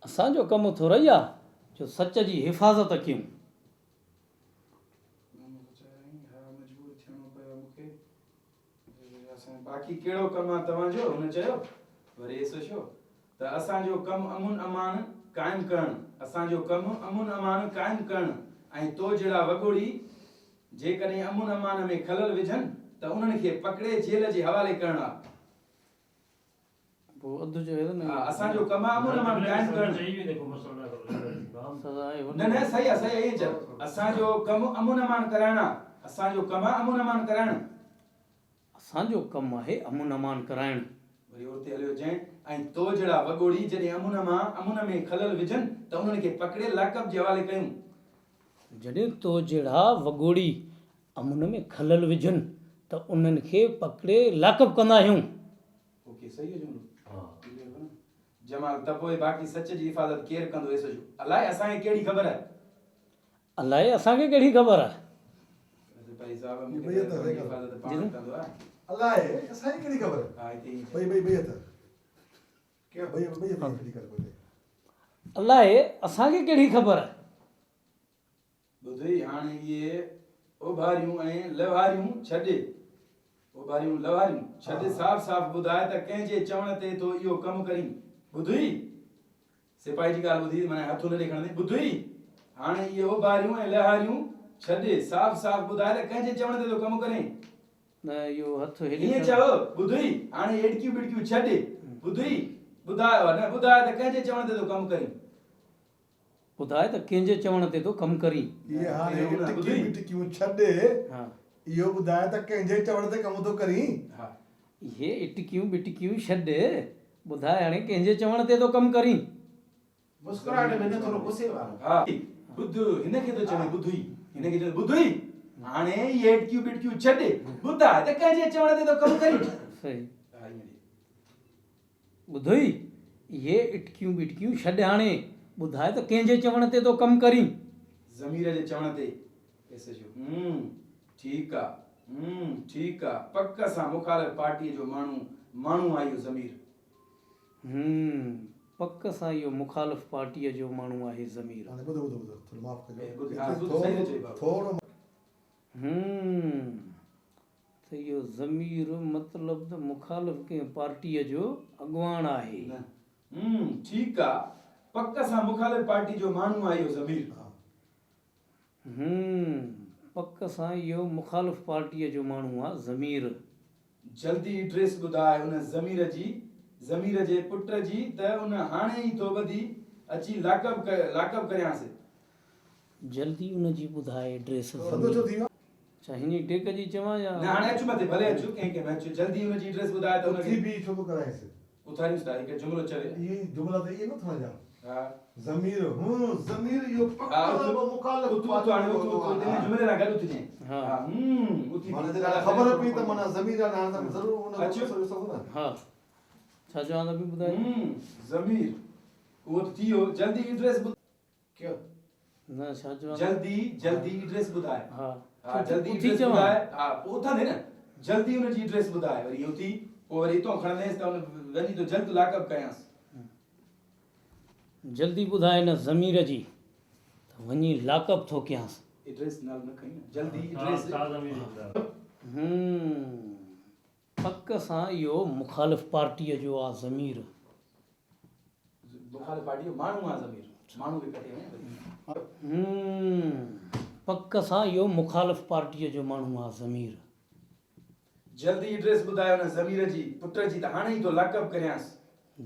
असांजो कमु थोरो ई आहे जो सच जी हिफ़ाज़त कयूं। मजबूर थियणो पियो मूंखे। बाक़ी कहिड़ो कमु आहे तव्हांजो? हुन चयो वरी एसो छो त असांजो कमु अमुन अमान क़ाइमु करणु, असांजो कमु अमुन अमान क़ाइमु करणु ऐं तो जहिड़ा वॻोड़ी जेकॾहिं अमुन अमान में खलल विझनि त उन्हनि खे पकड़े जेल जे हवाले करणु आहे। पोइ अधु चयो न असांजो कमु आहे अमुन अमान क़ाइमु करणु। न न सही आहे सही आहे ईअं चयो। असांजो कमु अमुन अमान कराइणु आहे। असांजो कमु आहे अमुन अमान कराइणु। असांजो कमु आहे अमुन अमान कराइणु। वरी उते हलियो जंहिं ऐं तो जहिड़ा वॻोड़ी जॾहिं अमुन में खलल विझनि त उन्हनि खे पकड़े लाकअप जे हवाले कयूं। जॾहिं तो जहिड़ा वॻोड़ी अमुन में खलल विझनि त उन्हनि खे पकड़े लाकअप कंदा आहियूं। ओके सही है जुमलो। जमाल त पोइ बाक़ी सच जी हिफ़ाज़त केरु कंदो एसो जो अलाए असांखे कहिड़ी ख़बर आहे? अलाए असांखे कहिड़ी ख़बर आहे? भाई साहब मूंखे हिफ़ाज़त पाण कंदो आहे। अलाए असांखे कहिड़ी ख़बर? हा हिते भई हथ क्या भई कहिड़ी ख़बर? अलाए असांखे कहिड़ी ख़बर आहे? ॿुधई हाणे इहे ओभारियूं ऐं लवारियूं छॾे ओभारियूं लवारियूं छॾे साफ़ साफ़ ॿुधाए त कंहिंजे चवण ते तो इहो कमु करी। ॿुधई सिपाही जी ॻाल्हि ॿुधी माने हथ न ॾेखारींदे। ॿुधई हाणे इहे ओभारियूं ऐं लहारियूं छॾे साफ़ साफ़ ॿुधाए त कंहिंजे चवण ते तो कमु करी। न इहो हथ ईअं चओ ॿुधई हाणे हेॾकियूं बिड़कियूं छॾे ॿुधई ॿुधायो न ॿुधाए त कंहिंजे चवण ते तो कमु करी। ॿुधाए त कंहिंजे चवण ते तो कमु करी। ये हाणे टिकियूं छॾे हा इहो ॿुधाए त कंहिंजे चवण ते कमु थो करी। हा इहे इटकियूं बिटकियूं छॾ ॿुधाए हाणे कंहिंजे चवण ते तो कमु करी। मुस्कुराहट में न थोरो गुस्से वारो। हा ॿुध हिनखे तो चवे ॿुधई हिनखे चवे ॿुधई हाणे इहे हेॾकियूं बिड़कियूं छॾे ॿुधाए त कंहिंजे चवण ते तो कमु करी। सही ॿुधई इहे इटकियूं बिटकियूं छॾ हाणे ॿुधाए त कंहिंजे चवण ते तो कमु करी। ज़मीर जे चवण ते ऐसे जो ठीकु आहे ठीकु आहे पक सां मुखालिफ़ पार्टीअ जो माण्हू आहे इहो ज़मीर। पक सां इहो मुखालिफ़ पार्टीअ जो माण्हू आहे ज़मीर। हाणे ॿुधो थोरो माफ़ कजो। थोरो त इहो ज़मीर मतिलबु त मुखालिफ़ कंहिं पार्टीअ जो अॻुवाण आहे। ठीकु आहे पक सां मुखालिफ़ पार्टी जो माण्हू आहे इहो ज़मीर। पक सां इहो मुखालिफ़ पार्टीअ जो माण्हू आहे ज़मीर। जल्दी एड्रेस ॿुधाए उन ज़मीर जे पुट जी त उन हाणे ई तो ॿधी अची लाकअप करियांसि। जल्दी उन जी ॿुधाए एड्रेस। छो थी वियो? छा हिन टेक जी चवां या न हाणे अचु मथे भले अचु कंहिंखे में अचु जल्दी उन जी एड्रेस ॿुधाए त उथी बि छो थो कराएसि? उथारियूंसि था हिकु जुमिलो चवे। ये जुमला त ये न था जा हा ज़मीर ज़मीर यो हा मुखालिफ़ तू हाणे दिन जुमिले सां गॾु उथिजे। हा उथी माने जॾहिं ख़बर पई त माना ज़मीर हाणे त ज़रूर उन अचो। हा छा चवां त बि ॿुधाए। ज़मीर उहो त थियो जल्दी एड्रेस क्यों? न छा चवां जल्दी एड्रेस ॿुधाए। हा हा जल्दी उथी एड्रेस चवां। ॿुधाए। हा पोइ उथंदे न जल्दी उन जी एड्रेस ॿुधाए वरी उथी पोइ वरी हितां खणंदेसि त उन वञी तो जल्द लाकअप कयांसि। जल्दी ॿुधाए न ज़मीर जी त वञी लाकअप थो कयांसि। एड्रेस नाल न खई न जल्दी एड्रेस। पक सां इहो मुखालिफ़ पार्टीअ जो आहे ज़मीर। मुखालिफ़ पार्टी जो माण्हू आहे ज़मीर माण्हू खे कटे वञे। पक सां इहो मुखालिफ़ पार्टीअ जो माण्हू आहे ज़मीर। जल्दी एड्रेस ॿुधाए उन ज़मीर जी पुट जी त हाणे ई तो लाकअप करियांसि।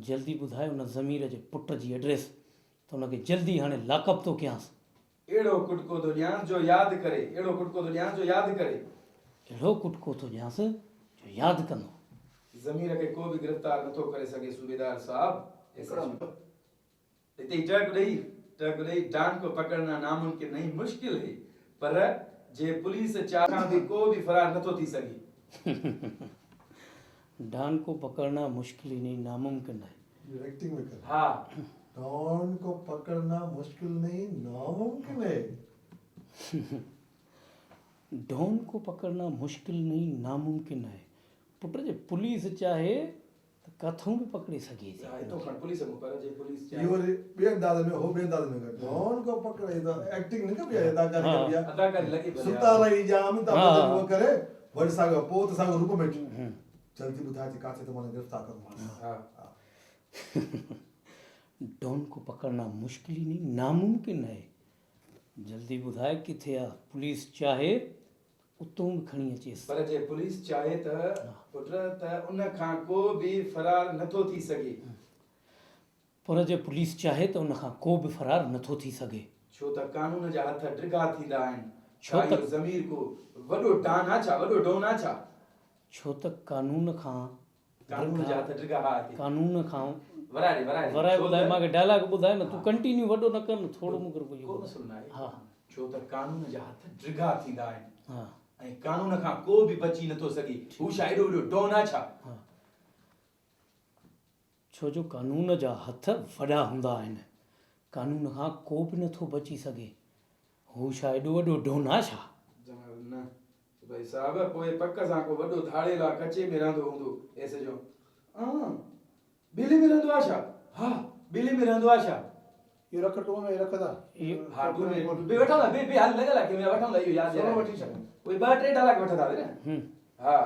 जल्दी ॿुधाए उन ज़मीर जे पुट जी एड्रेस त हुनखे जल्दी हाणे लाकअप थो कयांसि। अहिड़ो कुटको थो ॾियांसि जो यादि करे अहिड़ो कुटको थो ॾियांसि जो यादि करे। अहिड़ो कुटको थो ॾियांसि जो यादि कंदो। ज़मीर खे को बि गिरफ़्तार नथो करे सघे सूबेदार साहब। हिते टक ॾेई डान को पकड़ना नामुमकिन नहीं मुश्किल है पर जे पुलिस चाहा भी को भी फरार नथो थी सघे। डॉन को पकड़ना मुश्किल ही नहीं नामुमकिन है। एक्टिंग में कर। हाँ डॉन को पकड़ना मुश्किल नहीं नामुमकिन है। डॉन को पकड़ना मुश्किल नहीं नामुमकिन है। पुट जे पुलिस चाहे त किथां बि पकिड़े सघे थी। हा हितो खण पुलिस में पर जे पुलिस ये वाले ॿिए अंदाज़ में हो ॿिए अंदाज़ में कर डॉन को पकड़े तो एक्टिंग नहीं कबी अदाकारी हाँ। कबी अदाकारी लॻी भले सुता रही जाम ता हाँ। वो करे वरी सागो पोत सागो रूप में जल्दी बुधा थी काथे तो माने गिरफ्तार कर हा डॉन को पकड़ना मुश्किल ही नहीं, नामुमकिन है। जल्दी ॿुधाए किथे आहे, पुलिस चाहे उतों बि खणी अचेसि। पर जे पुलिस चाहे त पुट त उन खां को बि फरार नथो थी सघे। पर जे पुलिस चाहे त उन खां को बि फरार नथो थी सघे। छो त कानून जा हथ ड्रिगा थींदा आहिनि। छो छा त इहो ज़मीर को वॾो डान आहे छा, वॾो डोन आहे छा? छो त कानून खां कानून जा हथ ड्रिगा हा हिते। कानून खां वराए वराए छो ॿुधाए, त- मूंखे डायलॉग ॿुधाए न, तूं हा। कंटिन्यू वॾो न कर न, थोरो मूंखे को रुपयो मसइलो न आहे। हा छो त कानून जा हथ ड्रिगा थींदा आहिनि हा ऐं कानून खां को बि बची नथो सघे। हू छा एॾो वॾो डोन आहे छा? हा। छो जो कानून जा हथ वॾा हूंदा आहिनि, कानून खां को बि नथो बची सघे। हू छा एॾो वॾो डोन आहे छा? न भाई साहब पोइ पक सां को वॾो धाड़ेल आहे, कचे में रहंदो हूंदो ऐसे जो ॿिली में रहंदो आहे छा? हा ॿिली में रहंदो आहे छा? ये रख टू में रखदा इहो हा टू में बे वठंदा बे हाल लॻल आहे कि मैं वठंदा इहो यादि चलो आहे। वठी छॾ। कोई 2-3 डाला वठंदा वे न। हम्म, हा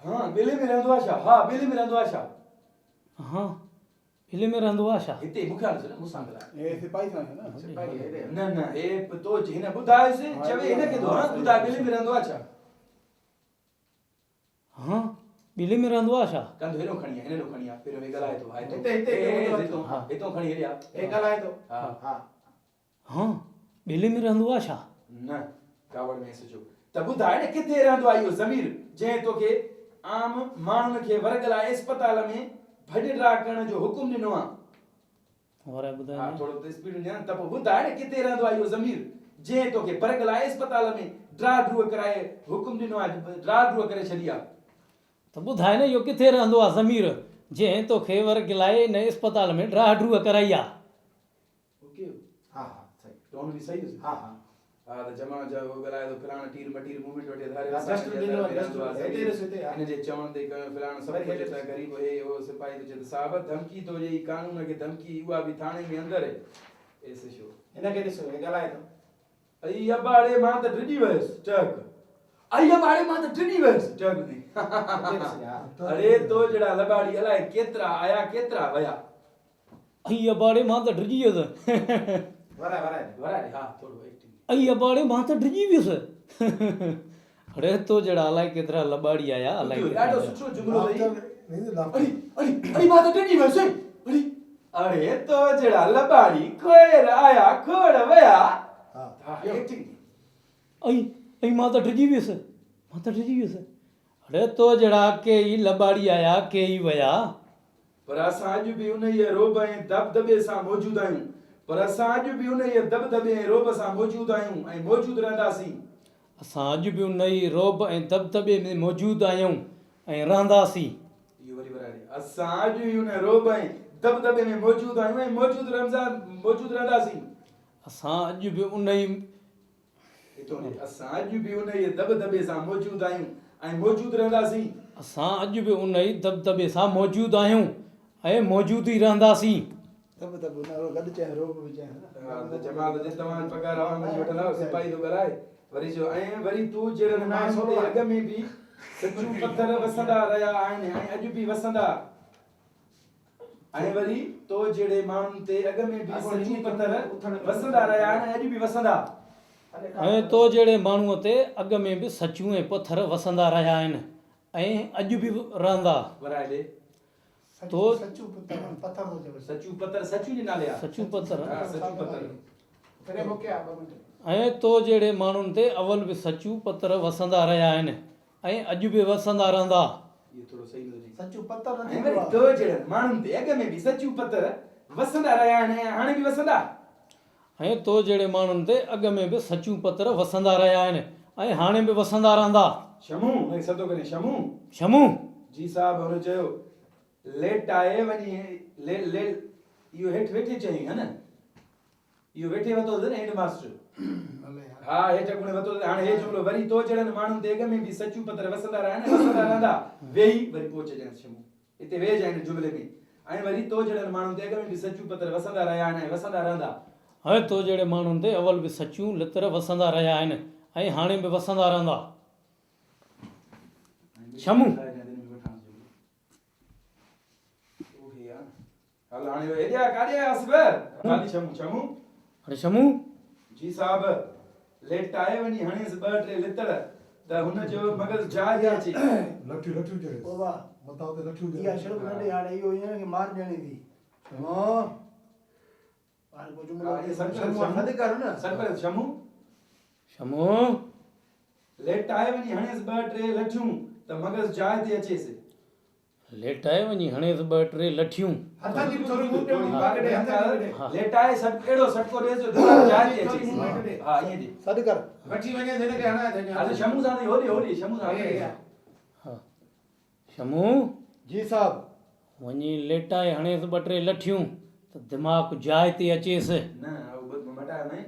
हा ॿिली में रहंदो आहे छा? हा ॿिली में रहंदो आहे छा? हाँ ॿिली में रहंदो आहे छा? हिते मूंखे हाल न मूंसां ॻाल्हाए। ये सिपाही था ना, सिपाही है न न हे तो हिन ॿुधायोसि चवे हिन खे थो हा ॿुधाए ॿिली में रहंदो आहे छा? हाँ ॿिली में रहंदो आहे छा? कंदो हेॾो खणी आ, हिन ॾो खणी आ, पहिरियों हे ॻाल्हाए थो। हा हिते हा हितो खणी हेॾे आ। ए गलाए तो हा हां हाँ ॿिली में रहंदो आहे छा? न कावड़ में सोचो त ॿुधाए न किथे रहंदो आहे इहो ज़मीर जंहिं तोखे आम माण्हुनि खे वर्गल आहे अस्पताल में भॼ करण जो हुकुम ॾिनो आहे। वराए हा ॿुधाए थोरो त स्पीड में ॾियां त पोइ ॿुधाए न किथे रहंदो आहे इहो ज़मीर जंहिं तोखे वर्गल आहे अस्पताल में ड्रा ड्रूअ कराए हुकुम ॾिनो आहे, ड्रा ड्रूअ करे छॾी आहे। त ॿुधाए न इहो किथे रहंदो आहे ज़मीर जंहिं तोखे वरगिलाए न अस्पताल में ड्रा ड्रूअ कराई आहे। ओके हां हां सही टोन बि सही हुई। हां हां हा त जमा जा हो ॻाल्हाए थो फिलाण टीर मटीर मूवमेंट वठी धारे हा, जस्ट ॾिनो आहे, जस्ट हिते ॾिस हिते, हा। हिन जे चवण ते कयो फिलाण सभु वरी कुझु हेॾे त ग़रीब हे हो सिपाही तो चए त साहब धमकी तो ॾेई कानून खे धमकी उहा बि थाणे में अंदर आहे ऐसे शो हिन खे ॾिसो हे गलाए तो अई अबाड़े मां त डिॼी वियसि टक अई अबाड़े मां त डिॼी वियसि टक में हिते ॾिस यार अरे तो जड़ा लबाड़ी अलाए केतिरा आया केतिरा वया अई अबाड़े मां त डिॼी वियुसि वराए वराए वराए हा थोरो एक्टिंग अई अबाड़े मां त डिॼी वियुसि अरे तो जड़ा अलाए केतिरा लबाड़ी आया अलाए ॾाढो केतिरा। सुठो जुमलो अथई नहीं तो अरे अरे अरे मां त डिॼी वियसि अरे अरे तो जड़ा लबाड़ी खोएर आया खोड़ वया हां हा एक्टिंग अई अई मां त डिॼी वियुसि, मां त डिॼी वियुसि। अरे तो जड़ा के ई लबाड़ी आया के ई वया पर असां अॼु बि उन ई रोब ऐं दबदबे सां मौजूद आहियूं पर असां अॼु बि उन ई दबदबे ऐं रोब सां मौजूद आहियूं ऐं मौजूद रहंदासीं। असां अॼु बि उन ई रोब ऐं दबदबे में मौजूदु आहियूं ऐं रहंदासीं। इहो वरी वराए असां अॼु बि उन रोब ऐं दबदबे में मौजूद आहियूं ऐं मौजूद रहंदासीं। असां अॼु बि उन ई असां अॼु बि उन ई दबदबे सां मौजूद आहियूं ऐं मौजूद रहंदासीं। असां अॼु बि उन ई दबदबे सां मौजूदु आहियूं ऐं मौजूदु ई रहंदासीं। तब उन गॾु चाहे रोब भी चाहे ना हा त जमात जे तव्हां पगार आवाम जी वठंदा सिपाही तो ॻाल्हाए वरी जो ऐं वरी तूं जहिड़नि माण्हुनि ते अॻ में बि सचूं पथर वसंदा रहिया आहिनि ऐं अॼु बि वसंदा ऐं वरी तो जहिड़े माण्हुनि ते अॻ में बि सचूं पथर वसंदा रहिया आहिनि ऐं अॼु बि वसंदा ऐं तो जहिड़े माण्हूअ ते अॻ में बि सचूं ऐं पथर वसंदा रहिया आहिनि ऐं अॼु बि रहंदा। वराए ॾे तो सच्चू पत्थर हो जब सचूं पथर सचूं जे नाले आहे सचूं पथर हा सचूं पथर करे मोके आ 2 मिनट ऐं तो जहिड़े माण्हुनि ते अवल बि सचूं पथर वसंदा रहिया आहिनि ऐं अॼु बि वसंदा रहंदा। इहो थोरो सही नथो सच्चू पत्थर ऐं वरी तो जहिड़नि माण्हुनि ते अॻ में बि सचूं पथर वसंदा रहिया आहिनि ऐं हाणे बि वसंदा। ऐं तो जहिड़े माण्हुनि ते अॻ में बि सचूं पथर वसंदा रहिया आहिनि ऐं हाणे बि वसंदा रहंदा। शमू ऐं सदो करे शमू शमू जी साहब हुन चयो लेट आहे वञी ले ले इहो हेठि वेठे चई है न इहो वेठे वतो न हेड मास्टर भले यार हा हेठि गुण वतो हाणे हे जुमलो वरी तो जहिड़नि माण्हुनि ते अॻ में बि सचूं पथर वसंदा रहिया आहिनि वसंदा रहंदा वेही वरी पहुचजनि शमू इते वेझ आहिनि जुमिले में ऐं वरी तो जहिड़नि माण्हुनि ते अॻ में बि सचूं पत्र वसंदा रहिया आहिनि ऐं वसंदा रहंदा हाणे तो जहिड़े माण्हुनि ते अवल बि सचियूं लितर वसंदा रहिया आहिनि ऐं हाणे बि वसंदा रहंदा। शमू। हल हाणे हेॾिया काॾे आयासीं बे खाली शमू शमू अरे शमू जी साहब लेट आहे वञी हणेसि ॿ टे लितड़ त हुनजो मगज़ जाइ अचे लठियूं चढ़े ओ वाह मथां ते लठियूं इहा शर्म नॾे हाणे इहो ईअं कि मार ॾियणी थी हां हाणे को जुमलो हा, ये सच है, शर्म शर्म। सद कर न सर शमू शमू लेट आहे वञी हणेसि ॿ टे लठियूं त मगज़ जाइ ते अचेसि लेटाए वञी हणेसि ॿ टे लठियूं हथनि जी थोरी मूंटे थोरी में बार पकड़े कॾे हथनि जी लेट आहे सभु अहिड़ो सटको ॾेसि जो दिमाग़ जाइ ते थोरी मूंटे अचेसि में। हा ईअं ॾे सद कर वठी वञे हिन खे हणाए हल शमू सां होली होली शमू सां हा शमू जी साहब वञी लेटाए हणेसि ॿ टे लठियूं त दिमाग़ जाइ ते अचेसि। न उहो मटायो न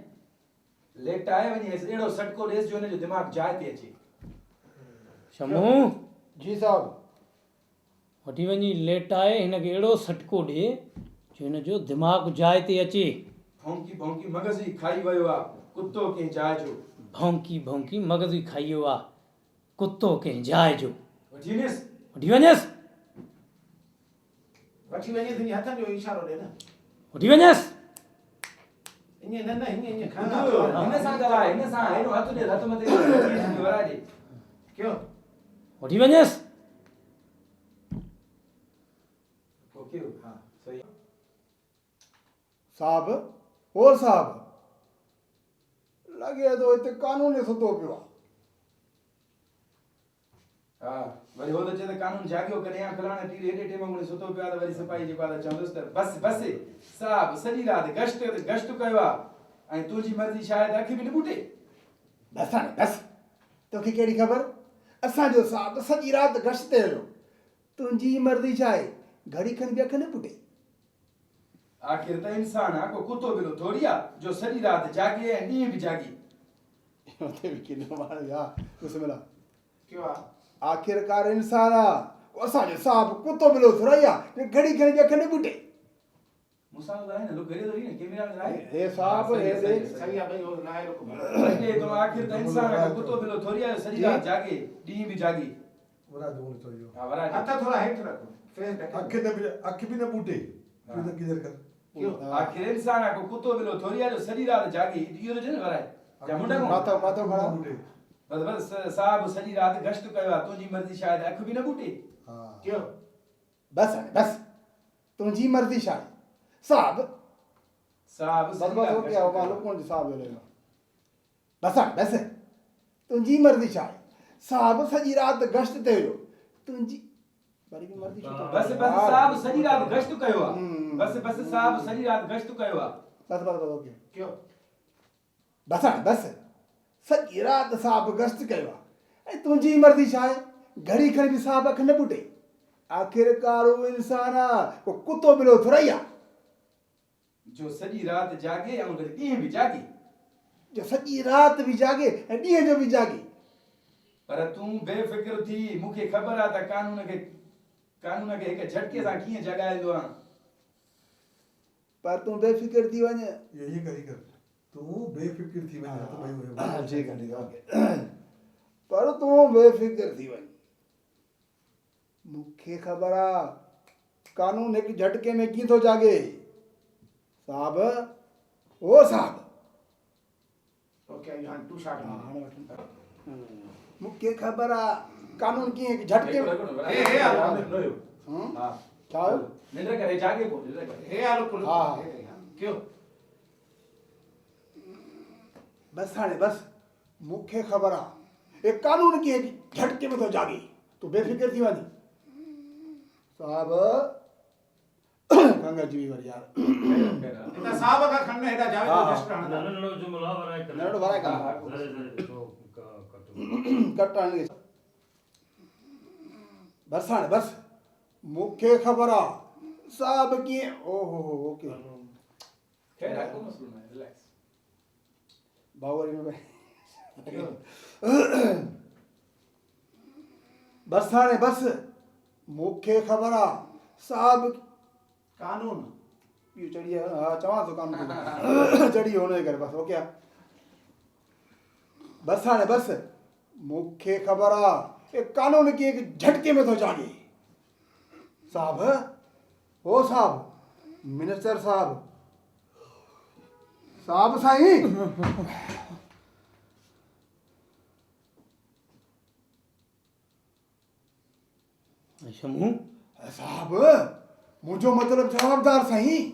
लेट आहे वञी अहिड़ो सटको ॾेसि जो हुनजो दिमाग़ जाइ ते अचे शमू जी साहब वठी वञी लेटाए हिनखे अहिड़ो सटको ॾे जो हिनजो दिमाग़ जाइ ते अचे। भौंकी भौंकी मगज़ ई खाई वियो आहे कुतो कंहिं जाइ जो भौंकी भौंकी मगज़ ई खाई वियो आहे कुतो कंहिं जाइ जो। वठी वञेसि वठी वञेसि वठी वञे त हथनि जो इशारो ॾे न वठी वञेसि ईअं न न ईअं ईअं ॿुधो, हिन सां ॻाल्हाए हिन सां हेॾो हथ ॾे हथ मथे वराए ॾे क्यों वठी वञेसि ओके हा सही साहब और साहब लॻे थो हिते कानून ई सुतो पियो आहे हा वरी हो त चए त कानून जाॻियो कॾहिं या फलाणे टीरे हेॾे टेम में सुतो पियो आहे त वरी सिपाही जेको आहे त चवंदुसि त बस बस साहब सॼी राति गश्त कयो आहे ऐं तुंहिंजी मर्ज़ी शायदि अखि बि न ॿूटे बस हाणे बस तोखे कहिड़ी ख़बर असांजो साहब सॼी राति गश्त ते हुयो तुंहिंजी मर्ज़ी छा आहे घड़ी खनि बि अखि न पुटे आख़िर त इंसान आहे को कुतो बिलो थोड़ी आहे जो सॼी राति जाॻे ऐं ॾींहं बि जाॻे हुते बि किनो माण्हू या बिस्मिल्लाह क्यों आहे आख़िरकार इंसान आहे असांजो साहब कुतो बिलो थोरी आहे घड़ी खनि बि अखि न पुटे मूंसां ॻाल्हाए न लुक हेॾे थोरी न कैमरा में ॻाल्हाए हे साहब हे देख सही आहे भई हो लाए रुक आहे तो आख़िर त इंसान आहे को कुतो बिलो थोरी आहे जो सॼी राति जाॻे ॾींहं बि जाॻे वरा दूर चयो हा वराए हथ थोड़ा हेठि रखो फेस अखि भी न बूटे तू तो किधर कर क्यों आख़िर इंसान आहे को कुतो बिलो थोरी आहे जो सॼी राति जाॻे इहो थो चए न वराए जा मुंडा माथो माथो खड़ा बूटे बस बस साहब सॼी राति गश्त कयो आहे तुंहिंजी मर्ज़ी शायदि अखि बि न ॿूटे हां क्यों बस हाणे बस तुंहिंजी मर्ज़ी छा आहे साहब साहब बस सॼी बस हो राति गया गश्त मालूम कयो। कौन साहब बोलेगा बस हाणे बस तुंहिंजी मर्ज़ी छा आहे साहब सॼी राति गश्त ते हुयो तुंहिंजी वरी बि मर्ज़ी छो थो बस बस साहब सॼी राति गश्त कयो आहे बस बस साहब सॼी राति गश्त कयो आहे बस बस बस ओके क्यों बस हाणे बस सॼी राति साहब गश्त कयो आहे ऐं तुंहिंजी मर्ज़ी छा आहे घड़ी खनि बि साहब अखि न पुटे आख़िरकार उहो इंसान आहे को कुतो बिलो थोरी आहे जो सॼी राति जाॻे ऐं वरी ॾींहं बि जाॻे जो सॼी राति बि जाॻे ऐं ॾींहं जो बि जाॻे पर तूं बेफ़िक्र थी मूंखे ख़बर आहे त कानून खे हिक झटके सां कीअं जॻाईंदो आहियां पर तूं बेफ़िक्र थी वञ ये कर तू बेफिक्र थी वञ तो भाई ठीक आहे ठीक आहे पर तूं बेफ़िक्र थी वञ मूंखे ख़बर आहे कानून हिकु झटके में कीअं थो जाॻे साहब ओ साहब ओके हाणे तूं छा हाणे वठ मूंखे ख़बर आहे कानून कीअं हिकु झटके में हा छा हुयो निंड करे जाॻे पोइ निंड करे हे आलो कुल हा क्यों बस हाणे बस मूंखे ख़बर आहे हे कानून कीअं हिकु झटके में थो जाॻे तूं बेफ़िक्र थी वञ साहब गंगा जी वरी यार हिन साहब खां खणने हेॾा जावे जो जस्ट हणंदा नंढड़ो जुमला वराए करे नंढड़ो वराए हा, कंदा हा। कट आणे बस हाणे बस मूंखे ख़बर आहे साहब कीअं ओहो ओके खैर है कोई मसलो नहीं रिलैक्स बावरी में बस हाणे बस मूंखे ख़बर आहे साहब कानून इहो चढ़ी हा चवां थो कानून चढ़ी वियो हुनजे करे बसि ओके बसि हाणे बसि मूंखे ख़बर आहे कि कानून कीअं झटके में थो जाॻे साहब ओ साहब मिनिस्टर साहब साहब साईं शमू साहब मुंहिंजो मतिलबु जवाबदार साईं